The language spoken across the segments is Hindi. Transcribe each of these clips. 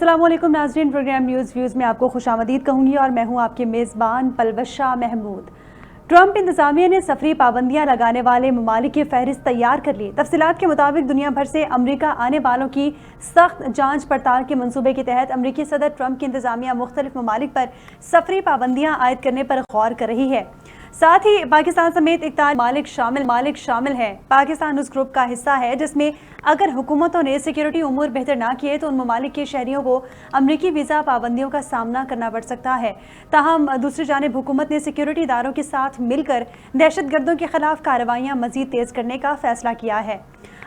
अस्सलाम वालेकुम नाज़रीन, प्रोग्राम न्यूज़ व्यूज़ में आपको खुशामदीद कहूँगी और मैं हूँ आपके मेज़बान पलवशा महमूद। ट्रंप इंतज़ामिया ने सफरी पाबंदियाँ लगाने वाले ममालिक की फहरिस्त तैयार कर ली। तफसीलात के मुताबिक दुनिया भर से अमरीका आने वालों की सख्त जांच पड़ताल के मंसूबे के तहत अमरीकी सदर ट्रंप की इंतज़ामिया मुख्तलिफ ममालिक पर सफरी पाबंदियाँ आयद करने पर गौर कर रही है। साथ ही पाकिस्तान समेत 41 मालिक शामिल हैं। पाकिस्तान उस ग्रुप का हिस्सा है जिसमें अगर हुकूमतों ने सिक्योरिटी उमूर बेहतर ना किए तो उन ममालिक के शहरियों को अमरीकी वीज़ा पाबंदियों का सामना करना पड़ सकता है। ताहम दूसरी जानिब हुकूमत ने सिक्योरिटी इदारों के साथ मिलकर दहशतगर्दों के खिलाफ कार्रवाइयाँ मजीद तेज़ करने का फैसला किया है।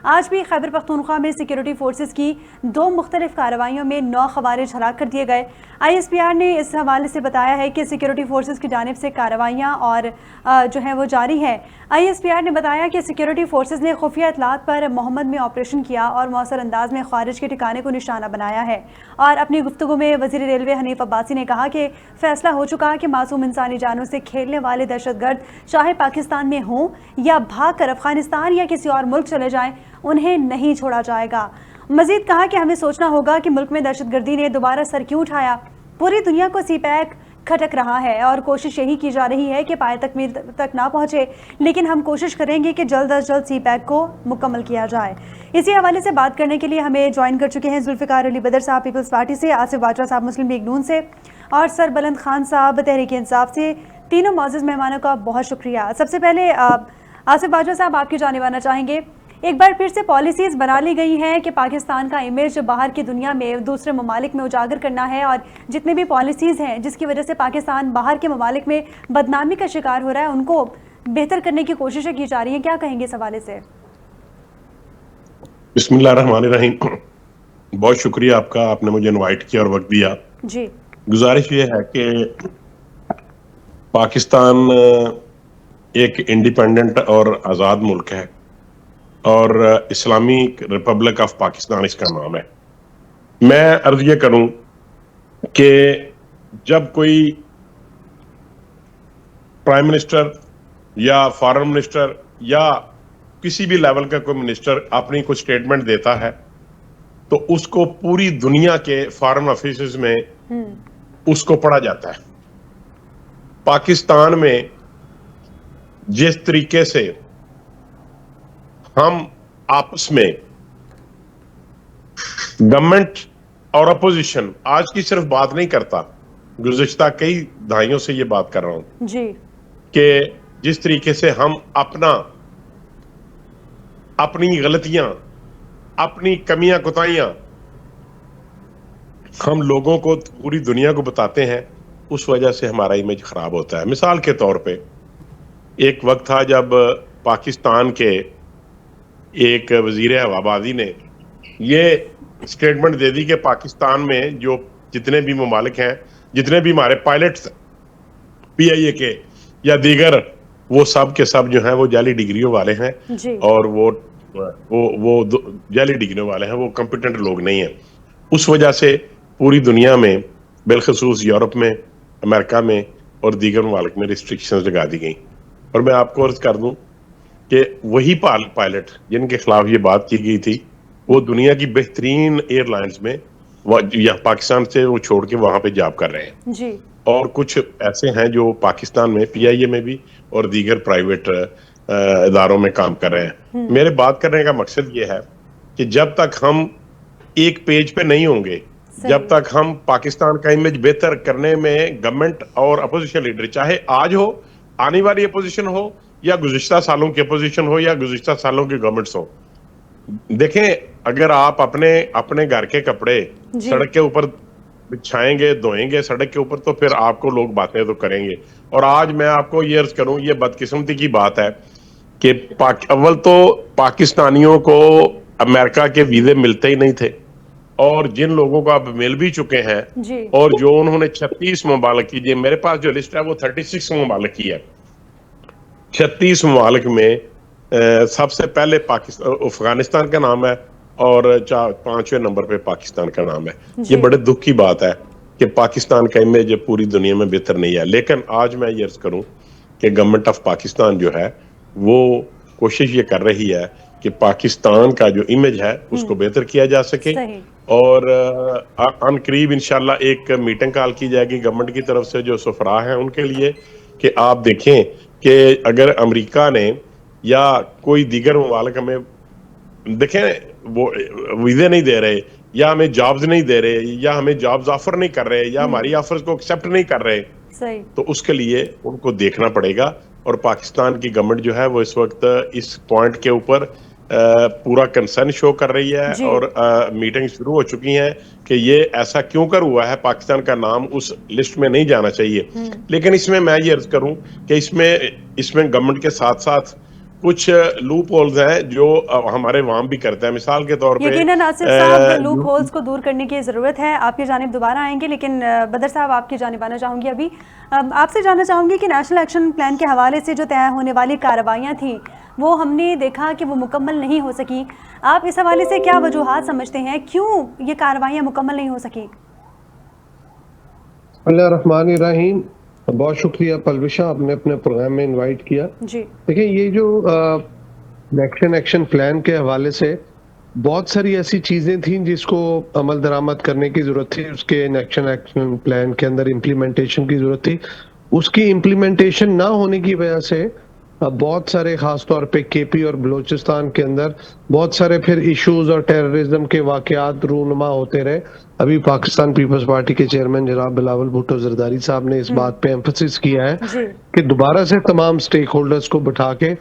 आज भी खैबर पख्तूनख्वा में सिक्योरिटी फोर्सेस की 2 मुख्तलिफ कार्रवाइयों में 9 खवारिज हलाक कर दिए गए। ISPR ने इस हवाले से बताया है कि सिक्योरिटी फोर्सेस की जानिब से कार्रवाइयाँ और जो है वो जारी है। ISPR ने बताया कि सिक्योरिटी फोर्सेस ने खुफिया इतलात पर मोहम्मद में ऑपरेशन किया और मौसर अंदाज में खारिज के ठिकाने को निशाना बनाया है। और अपनी गुफ्तगू में वज़ीर रेलवे हनीफ अब्बासी ने कहा कि फैसला हो चुका है कि मासूम इंसानी जानों से खेलने वाले दहशतगर्द चाहे पाकिस्तान में हों या भाग कर अफगानिस्तान या किसी और मुल्क चले जाएं, उन्हें नहीं छोड़ा जाएगा। मजीद कहा कि हमें सोचना होगा कि मुल्क में दहशतगर्दी ने दोबारा सर क्यों उठाया। पूरी दुनिया को सीपैक खटक रहा है और कोशिश यही की जा रही है कि पाए तकमील तक ना पहुंचे, लेकिन हम कोशिश करेंगे कि जल्द अज जल्द सीपैक को मुकम्मल किया जाए। इसी हवाले से बात करने के लिए हमें ज्वाइन कर चुके हैं जुल्फ़िकार अली बदर साहब पीपल्स पार्टी से, आसिफ बाजवा साहब मुस्लिम लीग नून से और सर बुलंद खान साहब तहरीक इंसाफ से। तीनों मौजूद मेहमानों का बहुत शुक्रिया। सबसे पहले आसिफ बाजवा साहब आपकी जानिब आना चाहेंगे। एक बार फिर से पॉलिसीज़ बना ली गई हैं कि पाकिस्तान का इमेज बाहर की दुनिया में दूसरे ममालिक में उजागर करना है और जितने भी पॉलिसीज़ हैं जिसकी वजह से पाकिस्तान बाहर के ममालिक में बदनामी का शिकार हो रहा है उनको बेहतर करने की कोशिशें की जा रही हैं। क्या कहेंगे इस हवाले से? बिस्मिल्लाहिर्रहमानिर्रहीम। बहुत शुक्रिया आपका, आपने मुझे इनवाइट किया और वक्त दिया। जी, गुजारिश ये है कि पाकिस्तान एक इंडिपेंडेंट और आज़ाद मुल्क है और इस्लामिक रिपब्लिक ऑफ पाकिस्तान इसका नाम है। मैं अर्ज ये करूं कि जब कोई प्राइम मिनिस्टर या फॉरेन मिनिस्टर या किसी भी लेवल का कोई मिनिस्टर अपनी कोई स्टेटमेंट देता है तो उसको पूरी दुनिया के फॉरेन ऑफिस में उसको पढ़ा जाता है। पाकिस्तान में जिस तरीके से हम आपस में गवर्नमेंट और अपोजिशन आज की सिर्फ बात नहीं करता, गुज़िश्ता कई दहाइयों से ये बात कर रहा हूं जी, कि जिस तरीके से हम अपनी गलतियां, अपनी कमियां कुताहियां हम लोगों को, पूरी दुनिया को बताते हैं, उस वजह से हमारा इमेज खराब होता है। मिसाल के तौर पे एक वक्त था जब पाकिस्तान के एक वजीर हवाबाजी ने ये स्टेटमेंट दे दी कि पाकिस्तान में जो जितने भी ममालिक हैं, जितने भी हमारे पायलट्स PIA के या दीगर, वो सब के सब जो हैं वो जाली डिग्रियों वाले हैं जी, और वो जाली डिग्रियों वाले हैं, वो कॉम्पिटेंट लोग नहीं हैं। उस वजह से पूरी दुनिया में, बिलखसूस यूरोप में, अमेरिका में और दीगर ममालिक में रिस्ट्रिक्शंस लगा दी गई। और मैं आपको अर्ज कर दूं कि वही पायलट जिनके खिलाफ ये बात की गई थी वो दुनिया की बेहतरीन एयरलाइंस में या पाकिस्तान से वो छोड़ के वहां पे जॉब कर रहे हैं। जी, और कुछ ऐसे हैं जो पाकिस्तान में PIA में भी और दीगर प्राइवेट इदारों में काम कर रहे हैं। मेरे बात करने का मकसद ये है कि जब तक हम एक पेज पे नहीं होंगे, जब तक हम पाकिस्तान का इमेज बेहतर करने में गवर्नमेंट और अपोजिशन लीडर, चाहे आज हो, आने वाली अपोजिशन हो या गुज़िश्ता सालों की अपोजिशन हो या गुज़िश्ता सालों की गवर्नमेंट्स हो, देखें, अगर आप अपने घर के कपड़े सड़क के ऊपर बिछाएंगे, धोएंगे सड़क के ऊपर, तो फिर आपको लोग बातें तो करेंगे। और आज मैं आपको ये अर्ज करूं, ये बदकिस्मती की बात है कि अव्वल तो पाकिस्तानियों को अमेरिका के वीजे मिलते ही नहीं थे और जिन लोगों को अब मिल भी चुके हैं जी, और जो उन्होंने 36 ममालिक की, मेरे पास जो लिस्ट है वो 36 ममालिक की है। 36 ममालिक में सबसे पहले अफगानिस्तान का नाम है और 5वें नंबर पे पाकिस्तान का नाम है। ये बड़े दुख की बात है कि पाकिस्तान का इमेज पूरी दुनिया में बेहतर नहीं है। लेकिन आज मैं ये अर्ज करूं कि गवर्नमेंट ऑफ पाकिस्तान जो है वो कोशिश ये कर रही है कि पाकिस्तान का जो इमेज है उसको बेहतर किया जा सके। सही। और अनकरीब इंशाल्लाह एक मीटिंग कॉल की जाएगी गवर्नमेंट की तरफ से जो सफरा हैं उनके लिए, कि आप देखें कि अगर अमेरिका ने या कोई दीगर ममालिक हमें देखें वो वीजे नहीं दे रहे, या हमें जॉब्स नहीं दे रहे, या हमें जॉब्स ऑफर नहीं कर रहे, या हमारी ऑफर्स को एक्सेप्ट नहीं कर रहे, सही। तो उसके लिए उनको देखना पड़ेगा। और पाकिस्तान की गवर्नमेंट जो है वो इस वक्त इस पॉइंट के ऊपर पूरा कंसर्न शो कर रही है, जी। और मीटिंग शुरू हो चुकी हैं कि ये ऐसा क्यों कर हुआ है, पाकिस्तान का नाम उस लिस्ट में नहीं जाना चाहिए। लेकिन इसमें मैं ये अर्ज करूं कि इसमें गवर्नमेंट के साथ साथ कुछ लूप होल्स हैं जो हमारे वाम भी करते हैं। मिसाल के तौर पे यकीनन आसिफ साहब, लूप होल्स को दूर करने की ज़रूरत है। आपकी जानिब दोबारा आएंगे, लेकिन बदर साहब आपकी जानिब आना चाहूँगी। अभी आपसे जानना चाहूँगी कि नेशनल एक्शन प्लान के हवाले से जो तय होने वाली कार्रवाइयाँ थी वो हमने देखा कि वो मुकम्मल नहीं हो सकी। आप इस हवाले से क्या वजूहात समझते हैं, क्यों ये कार्रवाइयाँ मुकम्मल नहीं हो सकी? बिस्मिल्लाहिर्रहमानिर्रहीम। बहुत शुक्रिया पलविशा, आपने अपने प्रोग्राम में इनवाइट किया। जी। देखिए, ये जो नेशनल एक्शन प्लान के हवाले से बहुत सारी ऐसी चीजें थी जिसको अमल दरामद करने की जरूरत थी, उसके नेशनल एक्शन प्लान के अंदर इम्प्लीमेंटेशन की जरूरत थी। उसकी इम्प्लीमेंटेशन ना होने की वजह से बहुत सारे, खास तौर पे केपी और बलूचिस्तान के अंदर बहुत सारे फिर इश्यूज और टेररिज्म के वाकयात रूनुमा होते रहे। अभी पाकिस्तान पीपल्स पार्टी के चेयरमैन जनाब बिलावल भुट्टो जरदारी साहब ने इस बात पे एम्फसिस किया है कि दोबारा से तमाम स्टेक होल्डर्स को बिठा के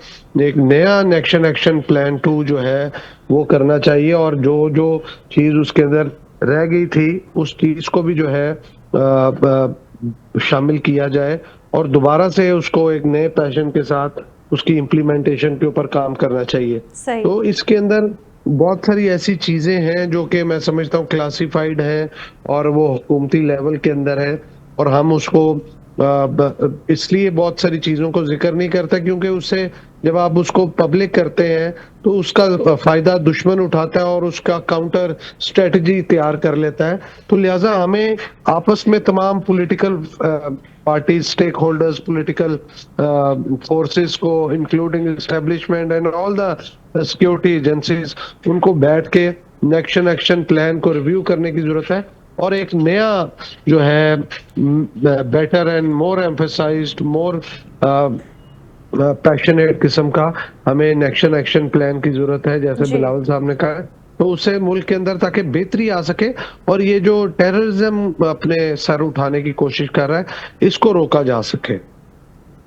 एक नया नेशनल एक्शन प्लान 2 जो है वो करना चाहिए, और जो जो चीज उसके अंदर रह गई थी उस चीज को भी जो है शामिल किया जाए, और दोबारा से उसको एक नए पैशन के साथ उसकी इम्प्लीमेंटेशन के ऊपर काम करना चाहिए। तो इसके अंदर बहुत सारी ऐसी चीजें हैं जो कि मैं समझता हूँ क्लासिफाइड हैं और वो हुकूमती लेवल के अंदर है, और हम उसको इसलिए बहुत सारी चीजों को जिक्र नहीं करता क्योंकि उससे जब आप उसको पब्लिक करते हैं तो उसका फायदा दुश्मन उठाता है और उसका काउंटर स्ट्रेटजी तैयार कर लेता है। तो लिहाजा हमें आपस में तमाम political party, stakeholders, political forces को, including establishment and all the security agencies, उनको बैठ के नेशनल एक्शन प्लान को रिव्यू करने की जरूरत है, और एक नया जो है better and more emphasised, more passionate किस्म का हमें नेशनल एक्शन प्लान की जरूरत है, जैसे बिलावल साहब ने कहा। तो उससे मुल्क के अंदर ताकि बेहतरी आ सके और ये जो टेररिज्म अपने सर उठाने की कोशिश कर रहा है इसको रोका जा सके।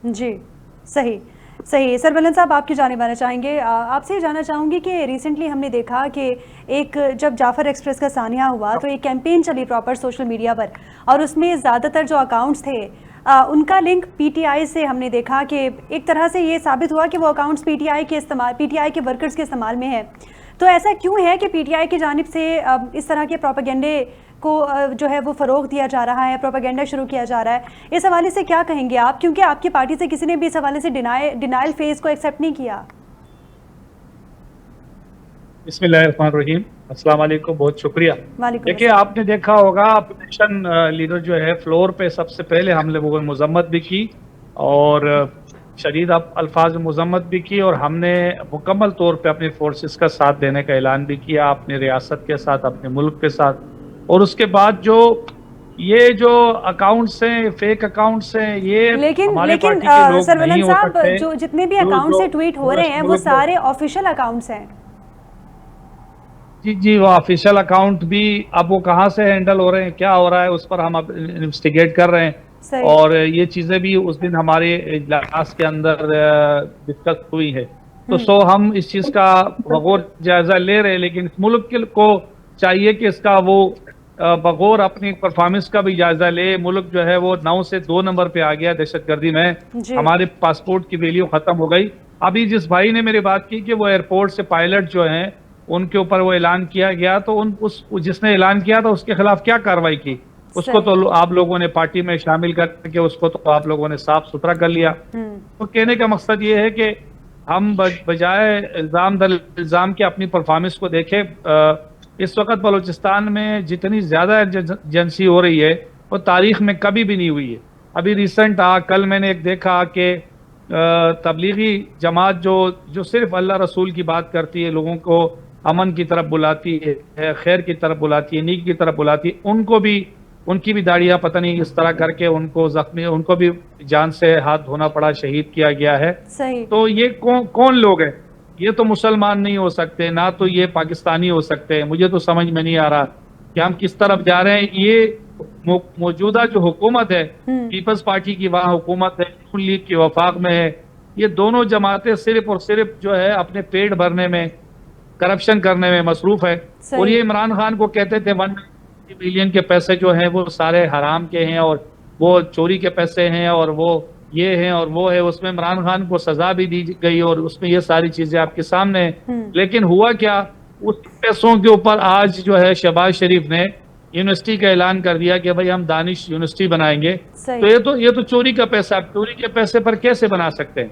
जी, सही सही। सरबलंद साहब, आपकी जानिब आना चाहेंगे। आपसे जानना चाहूँगी कि रिसेंटली हमने देखा कि एक जब जाफर एक्सप्रेस का सानिया हुआ तो एक कैंपेन चली प्रॉपर सोशल मीडिया पर, और उसमें ज़्यादातर जो अकाउंट्स थे उनका लिंक पीटीआई से हमने देखा कि एक तरह से ये साबित हुआ कि वो अकाउंट्स पीटीआई के वर्कर्स के इस्तेमाल में है। तो ऐसा क्यों है कि पीटीआई की जानिब से इस तरह के प्रोपेगेंडे को जो है वो फ़रोग दिया जा रहा है, प्रोपेगेंडा शुरू किया जा रहा है? इस हवाले से क्या कहेंगे आप, क्योंकि आपकी पार्टी से किसी ने भी इस हवाले से डिनायल फेज को एक्सेप्ट नहीं किया? बिस्मिल्लाहिर्रहमानिर्रहीम, अस्सलाम वालेकुम, बहुत शुक्रिया। देखिए, आपने देखा होगा अपोजिशन लीडर जो है फ्लोर पे सबसे पहले हम लोगों ने मजम्मत भी की और शदीद अल्फाज में मजम्मत भी की, और हमने मुकम्मल तौर पे अपनी फोर्सेस का साथ देने का ऐलान भी किया, अपनी रियासत के साथ, अपने मुल्क के साथ। और उसके बाद जो ये जो अकाउंट्स हैं, फेक अकाउंट्स हैं, ये लेकिन सरवलन साहब, जो जितने भी अकाउंट से ट्वीट हो रहे हैं वो सारे ऑफिशियल अकाउंट्स हैं। जी, वो ऑफिशियल अकाउंट भी अब वो कहाँ से हैंडल हो रहे हैं, क्या हो रहा है, उस पर हम अब इन्वेस्टिगेट कर रहे हैं। और ये चीजें भी उस दिन हमारे इजलास के अंदर डिस्कस हुई है। तो हम इस चीज का बगौर जायजा ले रहे हैं, लेकिन इस मुल्क को चाहिए कि इसका वो बगौर अपनी परफॉर्मेंस का भी जायजा ले। मुल्क जो है वो 9 से 2 नंबर पे आ गया दहशतगर्दी में। हमारे पासपोर्ट की वैल्यू खत्म हो गई। अभी जिस भाई ने मेरी बात की कि वो एयरपोर्ट से पायलट जो हैं उनके ऊपर वो ऐलान किया गया, तो जिसने ऐलान किया था उसके खिलाफ क्या कार्रवाई की, उसको तो आप लोगों ने पार्टी में शामिल करके उसको तो आप लोगों ने साफ सुथरा कर लिया। तो कहने का मकसद ये है कि हम बजाय इल्जाम के अपनी परफॉर्मेंस को देखें। इस वक्त बलूचिस्तान में जितनी ज्यादा एजेंसी हो रही है वो तारीख में कभी भी नहीं हुई है। अभी रिसेंट कल मैंने एक देखा कि तबलीगी जमात जो सिर्फ अल्लाह रसूल की बात करती है, लोगों को अमन की तरफ बुलाती है, खैर की तरफ बुलाती है, नीक की तरफ बुलाती है, उनकी भी दाढ़ियाँ पता नहीं इस तरह करके उनको भी जान से हाथ धोना पड़ा, शहीद किया गया है। सही। तो ये कौन लोग हैं? ये तो मुसलमान नहीं हो सकते, ना तो ये पाकिस्तानी हो सकते हैं। मुझे तो समझ में नहीं आ रहा कि हम किस तरफ जा रहे हैं। ये मौजूदा जो हुकूमत है, पीपल्स पार्टी की वहाँ हुकूमत है, नून लीग की वफाक में है, ये दोनों जमातें सिर्फ और सिर्फ जो है अपने पेट भरने में, करप्शन करने में मसरूफ है। और ये इमरान खान को कहते थे 1 बिलियन के पैसे जो हैं वो सारे हराम के हैं और वो चोरी के पैसे हैं और वो ये हैं और वो है। उसमें इमरान खान को सजा भी दी गई और उसमें ये सारी चीजें आपके सामने हैं। लेकिन हुआ क्या, उस पैसों के ऊपर आज जो है शहबाज शरीफ ने यूनिवर्सिटी का ऐलान कर दिया कि भाई हम दानिश यूनिवर्सिटी बनाएंगे। तो ये तो चोरी का पैसा, चोरी के पैसे पर कैसे बना सकते हैं?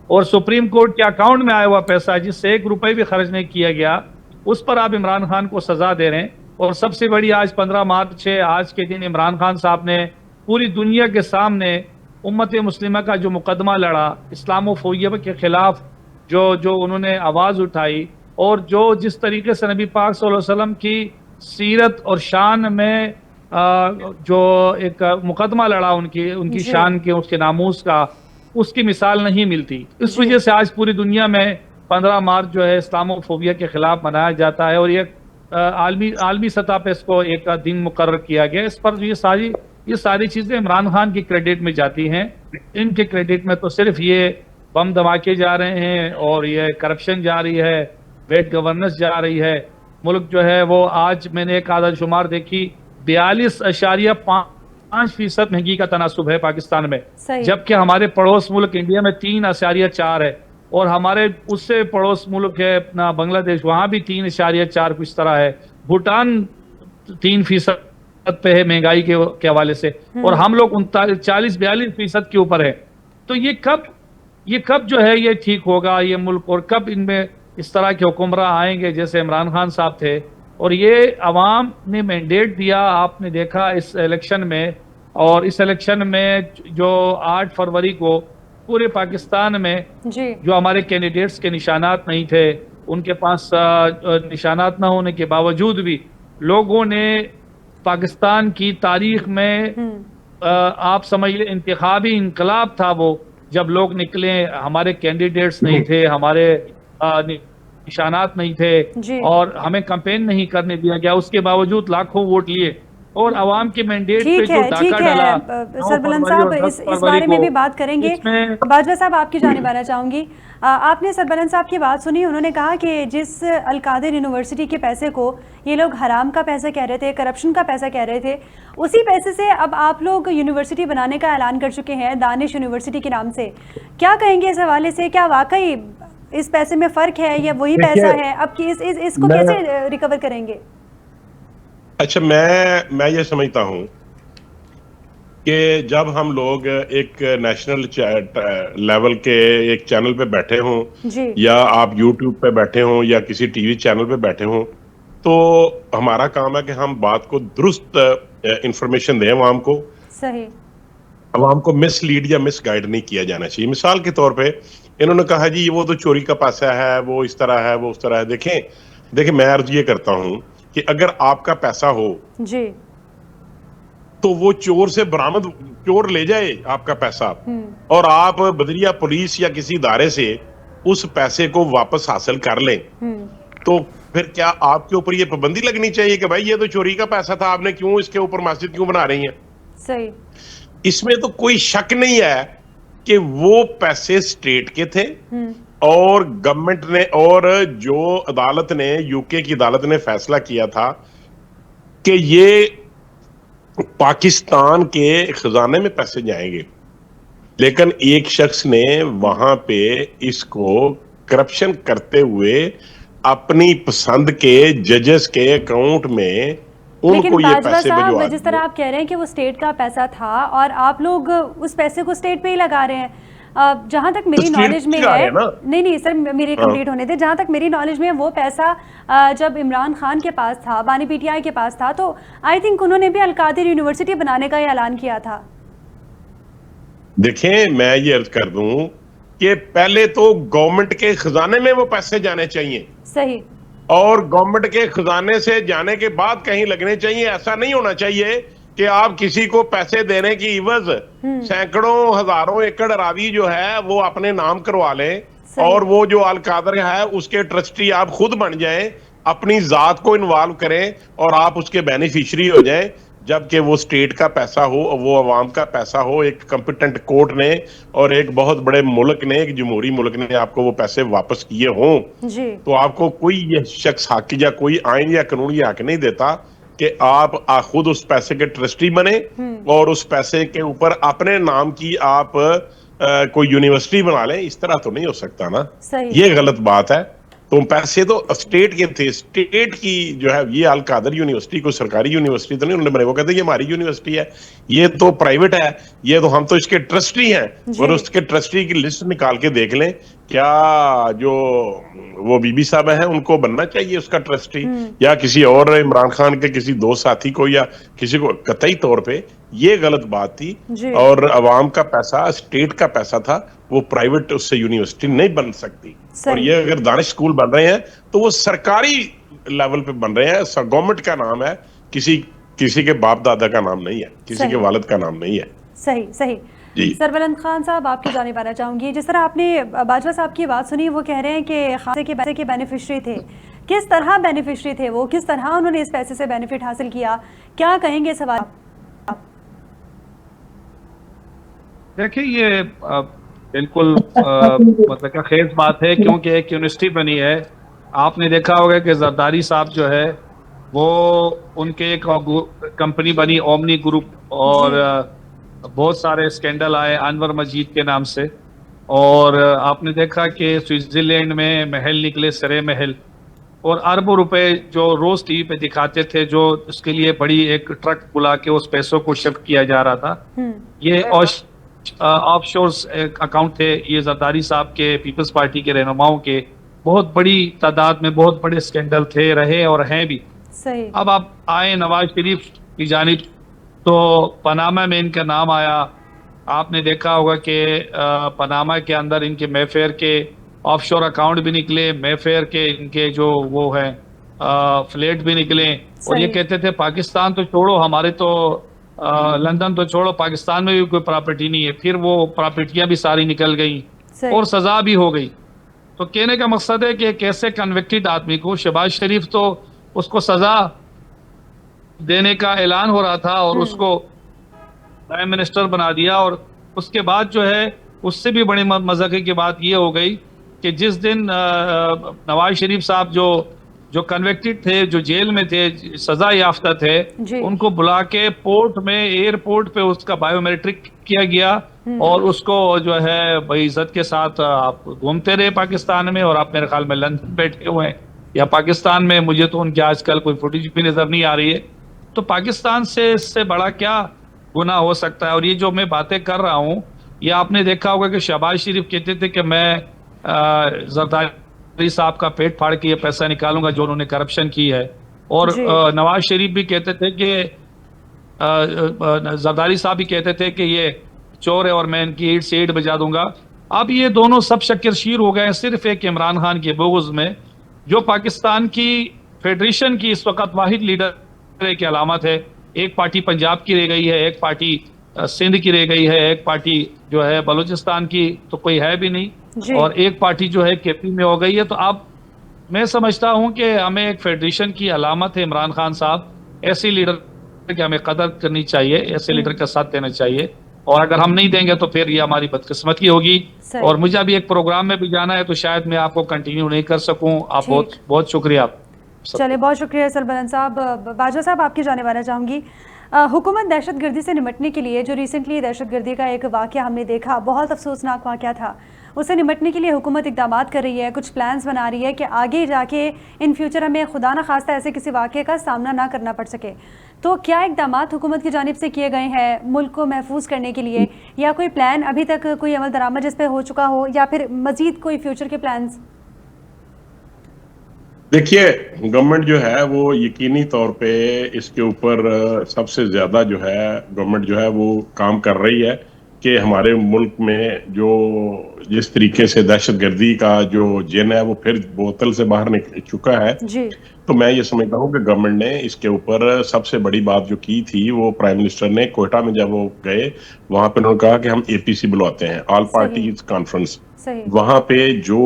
और सुप्रीम कोर्ट के अकाउंट में आया हुआ पैसा जिससे 1 रुपए भी खर्च नहीं किया गया, उस पर आप इमरान खान को सजा दे रहे हैं। और सबसे बड़ी आज 15 मार्च है, आज के दिन इमरान खान साहब ने पूरी दुनिया के सामने उम्मत मुस्लिमा का जो मुकदमा लड़ा, इस्लामोफोबिया के खिलाफ जो उन्होंने आवाज उठाई और जिस तरीके से नबी पाक सल्लल्लाहु अलैहि वसल्लम की सीरत और शान में जो एक मुकदमा लड़ा, उनकी शान के, उसके नामूस का, उसकी मिसाल नहीं मिलती। इस वजह से आज पूरी दुनिया में 15 मार्च जो है इस्लामोफोबिया के खिलाफ मनाया जाता है और ये आलमी सतह पे इसको एक दिन मुकर्रर किया गया। इस पर ये सारी चीजें इमरान खान की क्रेडिट में जाती हैं। इनके क्रेडिट में तो सिर्फ ये बम धमाके जा रहे हैं और ये करप्शन जा रही है, वेट गवर्नेंस जा रही है। मुल्क जो है वो आज मैंने एक आदत शुमार देखी, 42.5% महंगी का तनासुब है पाकिस्तान में, जबकि हमारे पड़ोस मुल्क इंडिया में 3.4 है और हमारे उससे पड़ोस मुल्क है अपना बांग्लादेश, वहां भी 3.4 कुछ तरह है। भूटान 3% पे है महंगाई के हवाले से और हम लोग 40-42% के ऊपर है। तो ये कब जो है ये ठीक होगा ये मुल्क, और कब इनमें इस तरह के हुक्मरान आएंगे जैसे इमरान खान साहब थे। और ये अवाम ने मैंडेट दिया, आपने देखा इस इलेक्शन में, और इस इलेक्शन में जो 8 फरवरी को पूरे पाकिस्तान में जो हमारे कैंडिडेट्स के निशानात नहीं थे, उनके पास निशानात ना होने के बावजूद भी लोगों ने पाकिस्तान की तारीख में आप समझ लें इंतखाबी इनकलाब था वो, जब लोग निकले, हमारे कैंडिडेट्स नहीं थे, हमारे निशानात नहीं थे और हमें कैंपेन नहीं करने दिया गया, उसके बावजूद लाखों वोट लिए और आवाम के मैंडेट पे जो डाका डाला। सरबलंद साहब इस बारे में भी बात करेंगे। बाजवा साहब आपकी जानिब आना चाहूंगी। आपने सरबलंद साहब की बात सुनी, उन्होंने कहा कि जिस अल-कादिर यूनिवर्सिटी के पैसे को ये लोग हराम का पैसा कह रहे थे, करप्शन का पैसा कह रहे थे, उसी पैसे से अब आप लोग यूनिवर्सिटी बनाने का ऐलान कर चुके हैं दानिश यूनिवर्सिटी के नाम से। क्या कहेंगे इस हवाले से? क्या वाकई इस पैसे में फ़र्क है या वही पैसा है? अब इसको कैसे रिकवर करेंगे? अच्छा, मैं ये समझता हूं कि जब हम लोग एक नेशनल लेवल के एक चैनल पे बैठे हों या आप यूट्यूब पे बैठे हों या किसी टीवी चैनल पे बैठे हों, तो हमारा काम है कि हम बात को दुरुस्त इंफॉर्मेशन दें अवाम को। सही। अवाम को मिसलीड या मिसगाइड नहीं किया जाना चाहिए। मिसाल के तौर पे इन्होंने कहा जी वो तो चोरी का पैसा है, वो इस तरह है, वो उस तरह है। देखें मैं अर्ज ये करता हूं कि अगर आपका पैसा हो जी तो वो चोर ले जाए आपका पैसा और आप बदरिया पुलिस या किसी इदारे से उस पैसे को वापस हासिल कर लें, तो फिर क्या आपके ऊपर ये पाबंदी लगनी चाहिए कि भाई ये तो चोरी का पैसा था, आपने क्यों इसके ऊपर मस्जिद क्यों बना रही हैं? सही। इसमें तो कोई शक नहीं है कि वो पैसे स्टेट के थे और गवर्नमेंट ने और जो अदालत ने, यूके की अदालत ने फैसला किया था कि ये पाकिस्तान के खजाने में पैसे जाएंगे, लेकिन एक शख्स ने वहां पे इसको करप्शन करते हुए अपनी पसंद के जजेस के अकाउंट में उनको ये पैसे भिजवा। जिस तरह आप कह रहे हैं कि वो स्टेट का पैसा था और आप लोग उस पैसे को स्टेट पे ही लगा रहे हैं, जहां तक मेरी नॉलेज में है, नहीं सर मेरी कंप्लीट होने दे, जहां तक मेरी नॉलेज में है वो पैसा जब इमरान खान के पास था, बानी पीटीआई के पास था, तो आई थिंक उन्होंने भी अल-कादिर यूनिवर्सिटी बनाने का ही ऐलान किया था। देखें, मैं ये अर्ज कर दूं कि पहले तो गवर्नमेंट के खजाने में वो पैसे जाने चाहिए, सही, और गवर्नमेंट के खजाने से जाने के बाद कहीं लगने चाहिए। ऐसा नहीं होना चाहिए कि आप किसी को पैसे देने की इवज सैकड़ों हजारों एकड़ अरावी जो है वो अपने नाम करवा लें, और वो जो अल कादर है उसके ट्रस्टी आप खुद बन जाएं, अपनी जात को इन्वॉल्व करें और आप उसके बेनिफिशियरी हो जाएं, जबकि वो स्टेट का पैसा हो, वो अवाम का पैसा हो, एक कंपिटेंट कोर्ट ने और एक बहुत बड़े मुल्क ने, एक जमहूरी मुल्क ने आपको वो पैसे वापस किए हों, जी, तो आपको कोई ये शख्स हक या कोई आइन या कानून ये हक नहीं देता कि आप खुद उस पैसे के ट्रस्टी बने और उस पैसे के ऊपर अपने नाम की आप कोई यूनिवर्सिटी बना लें। इस तरह तो नहीं हो सकता ना, ये गलत बात है। तो पैसे तो स्टेट के थे, स्टेट की जो है ये अल कादर यूनिवर्सिटी कोई सरकारी यूनिवर्सिटी तो नहीं उन्होंने बनाई, वो कहते हैं ये हमारी यूनिवर्सिटी है, ये तो प्राइवेट है, ये तो हम तो इसके ट्रस्टी हैं। और उसके ट्रस्टी की लिस्ट निकाल के देख लें, क्या जो वो बीबी साहब है उनको बनना चाहिए उसका ट्रस्टी, या किसी और इमरान खान के किसी दो साथी को या किसी को। कतई तौर पे ये गलत बात थी, और अवाम का पैसा, स्टेट का पैसा था, वो प्राइवेट उससे यूनिवर्सिटी नहीं बन सकती। और ये अगर दानिश स्कूल बन रहे हैं तो वो सरकारी लेवल पे बन रहे हैं, गवर्नमेंट का नाम है, किसी के बाप दादा का नाम नहीं है, किसी के वालिद का नाम नहीं है। सही सही। सरबलंद खान साहब, आपकी जानिब आना चाहूंगी। जिस तरह आपने बाजवा साहब की बात सुनी, वो कह रहे हैं कि खाते के पैसे के बेनिफिशरी थे, किस तरह बेनिफिशरी थे वो, किस तरह उन्होंने इस पैसे से बेनिफिट हासिल किया, क्या कहेंगे सवाल? देखिए, ये बिल्कुल मतलब क्या खेज बात है, क्योंकि एक यूनिवर्सिटी बनी है। आपने देखा होगा कि जरदारी साहब जो है वो, उनके एक कंपनी बनी ओमनी ग्रुप, और बहुत सारे स्कैंडल आए अनवर मजीद के नाम से, और आपने देखा कि स्विट्जरलैंड में महल निकले, सरे महल, और अरबों रुपए जो रोज टीवी पे दिखाते थे, जो उसके लिए बड़ी एक ट्रक बुला के उस पैसों को शिफ्ट किया जा रहा था। ये ऑफशोर्स अकाउंट थे, ये जरदारी साहब के, पीपल्स पार्टी के रहनुमाओं के बहुत बड़ी तादाद में बहुत बड़े स्कैंडल थे, रहे और हैं भी। सही। अब आप आए नवाज शरीफ की जानिब, तो पनामा में इनका नाम आया। आपने देखा होगा कि पनामा के अंदर इनके मेफेयर के ऑफशोर अकाउंट भी निकले, मेफेयर के इनके जो वो है फ्लैट भी निकले, और ये कहते थे पाकिस्तान तो छोड़ो, हमारे तो लंदन तो छोड़ो, पाकिस्तान में भी कोई प्रॉपर्टी नहीं है। फिर वो प्रॉपर्टियां भी सारी निकल गई और सजा भी हो गई। तो कहने का मकसद है कि कैसे कन्विक्टेड आदमी को, शहबाज शरीफ तो उसको सजा देने का ऐलान हो रहा था और उसको प्राइम मिनिस्टर बना दिया, और उसके बाद जो है उससे भी बड़ी मजाक की बात ये हो गई कि जिस दिन नवाज शरीफ साहब जो कन्विक्टेड थे, जो जेल में थे, सजा याफ्ता थे, उनको बुला के पोर्ट में, एयरपोर्ट पे उसका बायोमेट्रिक किया गया, और उसको जो है बेइज्जत के साथ आप घूमते रहे पाकिस्तान में, और आप मेरे ख्याल में लंदन बैठे हुए हैं या पाकिस्तान में, मुझे तो उनकी आजकल कोई फुटेज भी नजर नहीं आ रही है। तो पाकिस्तान से इससे बड़ा क्या गुनाह हो सकता है? और ये जो मैं बातें कर रहा हूँ, ये आपने देखा होगा कि शहबाज शरीफ कहते थे कि मैं जरदारी साहब का पेट फाड़ के ये पैसा निकालूंगा जो उन्होंने करप्शन की है, और नवाज शरीफ भी कहते थे कि जरदारी साहब भी कहते थे कि ये चोर है और मैं इनकी ईंट से ईंट बजा दूंगा। अब ये दोनों सब शक्कर हो गए सिर्फ एक इमरान खान के बोगुज में, जो पाकिस्तान की फेडरेशन की इस वक्त वाहिद लीडर की अलामत है। एक पार्टी पंजाब की रह गई है, एक पार्टी सिंध की रह गई है, एक पार्टी जो है बलूचिस्तान की तो कोई है भी नहीं, और एक पार्टी जो है केपी में हो गई है। तो अब मैं समझता हूं कि हमें एक फेडरेशन की अलामत है इमरान खान साहब, ऐसे लीडर की हमें कदर करनी चाहिए, ऐसे लीडर का साथ देना चाहिए, और अगर हम नहीं देंगे तो फिर ये हमारी बदकिस्मती होगी। और मुझे अभी एक प्रोग्राम में भी जाना है, तो शायद मैं आपको कंटिन्यू नहीं कर सकूं। आप बहुत बहुत शुक्रिया। चलिए, बहुत शुक्रिया सरबलंद साहब। बाजवा साहब, आपकी जानिब आना चाहूँगी। हुकूमत दहशतगर्दी से निपटने के लिए, जो रिसेंटली दहशतगर्दी का एक वाक़या हमने देखा, बहुत अफसोसनाक वाक़या था, उससे निपटने के लिए हुकूमत इक़दाम कर रही है, कुछ प्लान्स बना रही है कि आगे जाके इन फ्यूचर हमें खुदा न खास्ता ऐसे किसी वाक़े का सामना ना करना पड़ सके। तो क्या इक़दाम हुकूमत की जानिब से किए गए हैं मुल्क को महफूज करने के लिए, या कोई प्लान अभी तक कोई अमल दरामद जिस पे हो चुका हो, या फिर मज़ीद कोई फ्यूचर के प्लान्स? देखिए, गवर्नमेंट जो है वो यकीनी तौर पे इसके ऊपर सबसे ज्यादा जो है गवर्नमेंट जो है वो काम कर रही है कि हमारे मुल्क में जो जिस तरीके से दहशतगर्दी का जो जिन है वो फिर बोतल से बाहर निकल चुका है, जी। तो मैं ये समझता हूँ कि गवर्नमेंट ने इसके ऊपर सबसे बड़ी बात जो की थी, वो प्राइम मिनिस्टर ने कोयटा में जब वो गए, वहां पे उन्होंने कहा कि हम एपीसी बुलवाते हैं, ऑल पार्टीज कॉन्फ्रेंस। वहां पे जो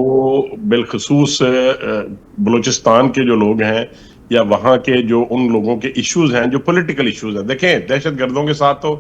बिलखसूस बलूचिस्तान के जो लोग हैं या वहां के जो उन लोगों के इश्यूज हैं, जो पॉलिटिकल इश्यूज हैं, देखें दहशतगर्दों के साथ तो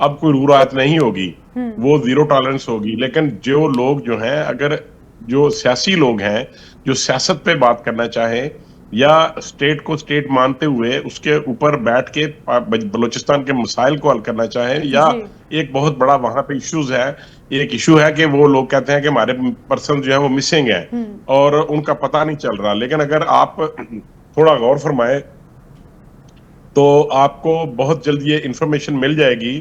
अब कोई रूरायत नहीं होगी, वो जीरो टॉलरेंस होगी, लेकिन जो लोग जो हैं, अगर जो सियासी लोग हैं जो सियासत पे बात करना चाहें या स्टेट को स्टेट मानते हुए उसके ऊपर बैठ के बलूचिस्तान के मसाइल को हल करना चाहें, या एक बहुत बड़ा वहां पे इश्यूज है, एक इशू है कि वो लोग कहते हैं कि हमारे पर्सन जो है वो मिसिंग है और उनका पता नहीं चल रहा, लेकिन अगर आप थोड़ा गौर फरमाए तो आपको बहुत जल्द ये इंफॉर्मेशन मिल जाएगी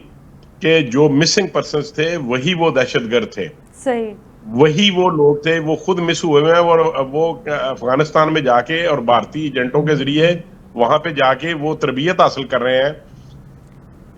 कि जो मिसिंग पर्सन्स थे वही वो दहशतगर्द थे। सही। वही वो लोग थे, वो खुद मिस हुए हैं और वो अफगानिस्तान में जाके और भारतीय एजेंटों के जरिए वहां पे जाके वो तरबियत हासिल कर रहे हैं।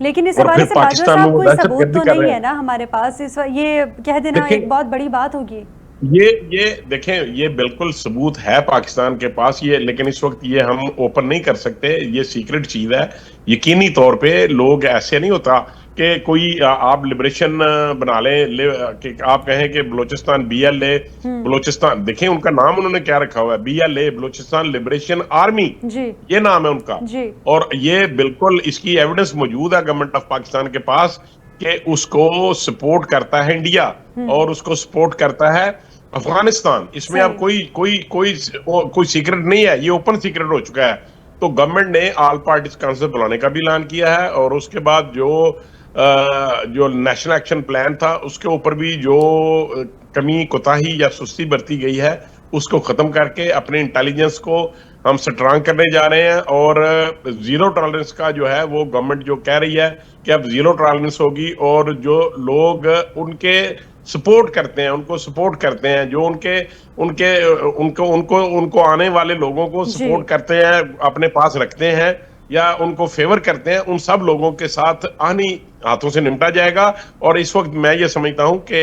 लेकिन इस हवाले से पाकिस्तान में कोई सबूत तो नहीं है ना हमारे पास, इस ये कह देना एक बहुत बड़ी बात होगी। ये देखें, ये बिल्कुल सबूत है पाकिस्तान के पास, ये लेकिन इस वक्त ये हम ओपन नहीं कर सकते, ये सीक्रेट चीज है। यकीनी तौर पे लोग ऐसे नहीं होता कि कोई आप लिबरेशन बना लें कि आप कहें कि बलूचिस्तान BLA बलूचिस्तान, देखें उनका नाम उन्होंने क्या रखा हुआ है, BLA बलूचिस्तान लिबरेशन आर्मी, ये नाम है उनका। और ये बिल्कुल इसकी एविडेंस मौजूद है गवर्नमेंट ऑफ पाकिस्तान के पास कि उसको सपोर्ट करता है इंडिया और उसको सपोर्ट करता है अफगानिस्तान। इसमें अब कोई सीक्रेट नहीं है, ये ओपन सीक्रेट हो चुका है। तो गवर्नमेंट ने ऑल पार्टीज काउंसिल बुलाने का भी ऐलान किया है और उसके बाद जो नेशनल एक्शन प्लान था उसके ऊपर भी जो कमी कोताही या सुस्ती बरती गई है उसको खत्म करके अपने इंटेलिजेंस को हम स्ट्रांग करने जा रहे हैं। और जीरो टॉलरेंस का जो है वो गवर्नमेंट जो कह रही है कि अब जीरो टॉलरेंस होगी, और जो लोग उनके सपोर्ट करते हैं उनको सपोर्ट करते हैं, जो उनको आने वाले लोगों को सपोर्ट करते हैं, अपने पास रखते हैं या उनको फेवर करते हैं, उन सब लोगों के साथ आनी हाथों से निपटा जाएगा। और इस वक्त मैं ये समझता हूं कि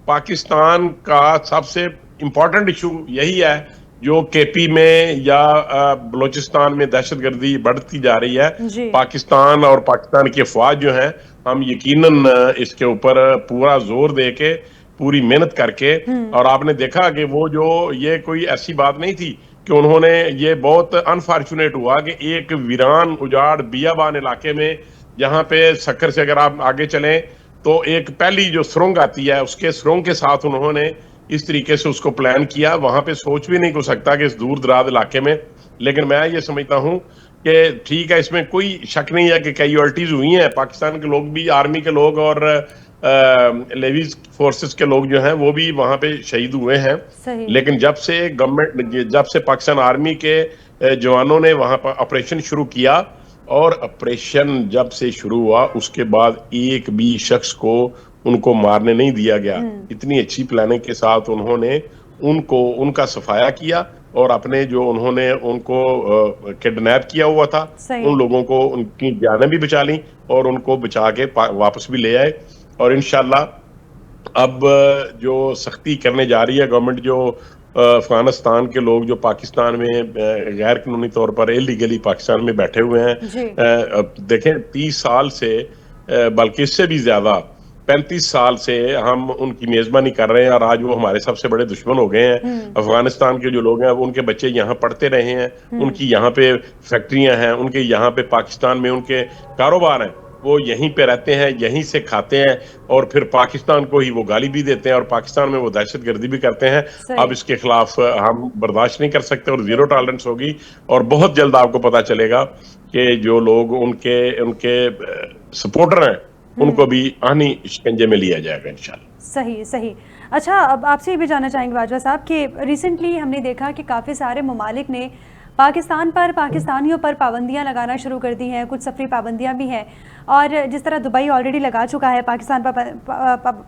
पाकिस्तान का सबसे इंपॉर्टेंट इशू यही है, जो KP में या बलूचिस्तान में दहशतगर्दी बढ़ती जा रही है। पाकिस्तान और पाकिस्तान की अफवाज जो हैं, हम यकीनन इसके ऊपर पूरा जोर दे के पूरी मेहनत करके, और आपने देखा कि वो जो ये कोई ऐसी बात नहीं थी कि उन्होंने, ये बहुत अनफॉर्चुनेट हुआ कि एक वीरान उजाड़ बियाबान इलाके में, जहां पे सक्कर से अगर आप आगे चलें तो एक पहली जो सुरंग आती है, उसके सुरंग के साथ उन्होंने इस तरीके से उसको प्लान किया। वहां पे सोच भी नहीं हो सकता कि इस दूर दराज इलाके में, लेकिन मैं ये समझता हूं कि ठीक है, इसमें कोई शक नहीं है कि कैजुअल्टीज हुई हैं, पाकिस्तान के लोग भी, आर्मी के लोग और लेवीज फोर्सेस के लोग जो हैं वो भी वहां पे शहीद हुए हैं। लेकिन जब से पाकिस्तान आर्मी के जवानों ने वहां पर ऑपरेशन शुरू किया, और ऑपरेशन जब से शुरू हुआ उसके बाद एक भी शख्स को उनको मारने नहीं दिया गया। इतनी अच्छी प्लानिंग के साथ उन्होंने उनका सफाया किया और अपने जो उन्होंने उनको किडनैप किया हुआ था उन लोगों को, उनकी जानें भी बचा ली और उनको बचा के वापस भी ले आए। और इंशाल्लाह अब जो सख्ती करने जा रही है गवर्नमेंट, जो अफगानिस्तान के लोग जो पाकिस्तान में गैर कानूनी तौर पर इलीगली पाकिस्तान में बैठे हुए हैं, देखें 30 साल से, बल्कि इससे भी ज्यादा 35 साल से हम उनकी मेजबानी कर रहे हैं, और आज वो हमारे सबसे बड़े दुश्मन हो गए हैं। अफगानिस्तान के जो लोग हैं उनके बच्चे यहाँ पढ़ते रहे हैं, उनकी यहाँ पे फैक्ट्रियां हैं, उनके यहाँ पे पाकिस्तान में उनके कारोबार हैं, वो यहीं पे रहते हैं, यहीं से खाते हैं और फिर पाकिस्तान को ही वो गाली भी देते हैं और पाकिस्तान में वो दहशतगर्दी भी करते हैं। अब इसके खिलाफ हम बर्दाश्त नहीं कर सकते और जीरो टॉलरेंस होगी। और बहुत जल्द आपको पता चलेगा कि जो लोग उनके सपोर्टर हैं उनको भी आनी शिकंजे में लिया जाएगा इंशाल्लाह। सही। अच्छा, अब आपसे ये भी जानना चाहेंगे बाजवा साहब कि रिसेंटली हमने देखा कि काफ़ी सारे ममालिक ने पाकिस्तान पर, पाकिस्तानियों पर पाबंदियां लगाना शुरू कर दी हैं, कुछ सफरी पाबंदियां भी हैं, और जिस तरह दुबई ऑलरेडी लगा चुका है पाकिस्तान पर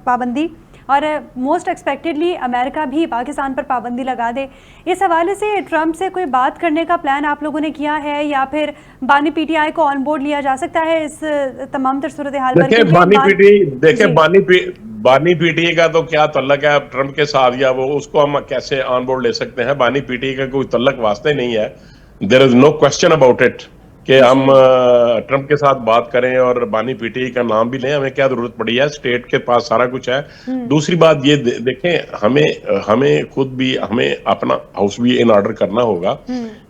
पाबंदी, और मोस्ट एक्सपेक्टेडली अमेरिका भी पाकिस्तान पर पाबंदी लगा दे। इस हवाले से ट्रंप से कोई बात करने का प्लान आप लोगों ने किया है या फिर बानी पीटीआई को ऑन बोर्ड लिया जा सकता है इस तमाम तर सूरत हाल पर? बानी पीटीआई का तो क्या तल्लक है ट्रंप के साथ, या वो उसको हम कैसे ऑन बोर्ड ले सकते हैं? बानी पीटीआई का कोई तल्लक वास्ते नहीं है। There is no question about it कि हम ट्रंप के साथ बात करें और बानी पीटीआई का नाम भी लें, हमें क्या जरूरत पड़ी है? स्टेट के पास सारा कुछ है। दूसरी बात ये देखें, हमें खुद भी हमें अपना हाउस भी इन ऑर्डर करना होगा।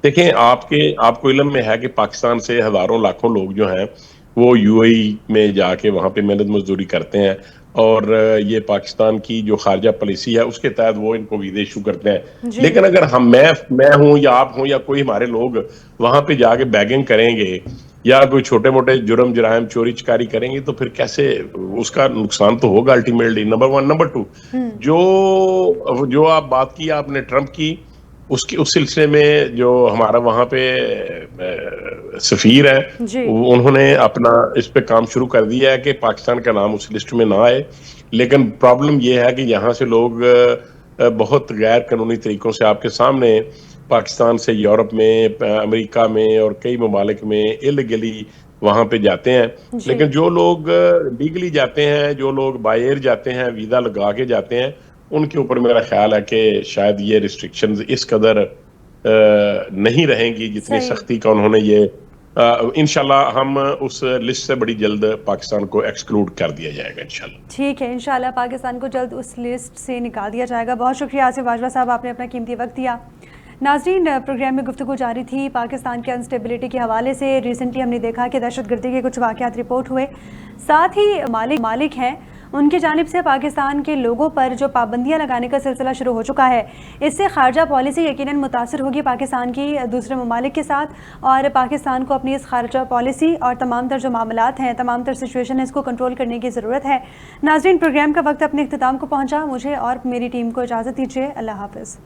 देखें, आपको इल्म में है कि पाकिस्तान से हजारों लाखों लोग जो हैं वो यूएई में जाके वहां पे मेहनत मजदूरी करते हैं, और ये पाकिस्तान की जो खारजा पॉलिसी है उसके तहत वो इनको वीजे इशू करते हैं। लेकिन अगर मैं हूं या आप हूं या कोई हमारे लोग वहां पे जाके बैगिंग करेंगे या कोई छोटे मोटे जुर्म जराइम चोरी चकारी करेंगे तो फिर कैसे? उसका नुकसान तो होगा ultimately, number one. Number two, जो आप बात की आपने ट्रंप की, उस सिलसिले में जो हमारा वहां पे सफीर है उन्होंने अपना इस पे काम शुरू कर दिया है कि पाकिस्तान का नाम उस लिस्ट में ना आए। लेकिन प्रॉब्लम यह है कि यहाँ से लोग बहुत गैर कानूनी तरीकों से आपके सामने पाकिस्तान से यूरोप में, अमेरिका में और कई ममालिक में इलीगली वहां पे जाते हैं। लेकिन जो लोग लीगली जाते हैं, जो लोग बाय एयर जाते हैं, वीजा लगा के जाते हैं, उनके ऊपर मेरा ख्याल है कि शायद ये रिस्ट्रिक्शंस इस कदर नहीं रहेंगी जितनी सख्ती का उन्होंने ये इंशाल्लाह हम उस लिस्ट से बड़ी जल्द पाकिस्तान को एक्सक्लूड कर दिया जाएगा इंशाल्लाह। ठीक है, इंशाल्लाह पाकिस्तान को जल्द उस लिस्ट से निकाल दिया जाएगा। बहुत शुक्रिया आसिफ बाजवा साहब, आपने अपना कीमती वक्त दिया। नाज़रीन, प्रोग्राम में गुफ्तगू जारी थी पाकिस्तान के अनस्टेबिलिटी के हवाले से। रिसेंटली हमने देखा कि दहशतगर्दी के कुछ वाक़यात रिपोर्ट हुए, साथ ही मालिक हैं उनकी जानिब से पाकिस्तान के लोगों पर जो पाबंदियां लगाने का सिलसिला शुरू हो चुका है, इससे खारजा पॉलिसी यकीनन मुतासर होगी पाकिस्तान की दूसरे ममालिक के साथ, और पाकिस्तान को अपनी इस खारजा पॉलिसी और तमाम तर जो मामलात हैं, तमाम तर सिचुएशन है, इसको कंट्रोल करने की ज़रूरत है। नाज़रीन, प्रोग्राम का वक्त अपने इख्तिताम को पहुँचा। मुझे और मेरी टीम को इजाज़त दीजिए। अल्लाह हाफ़िज़।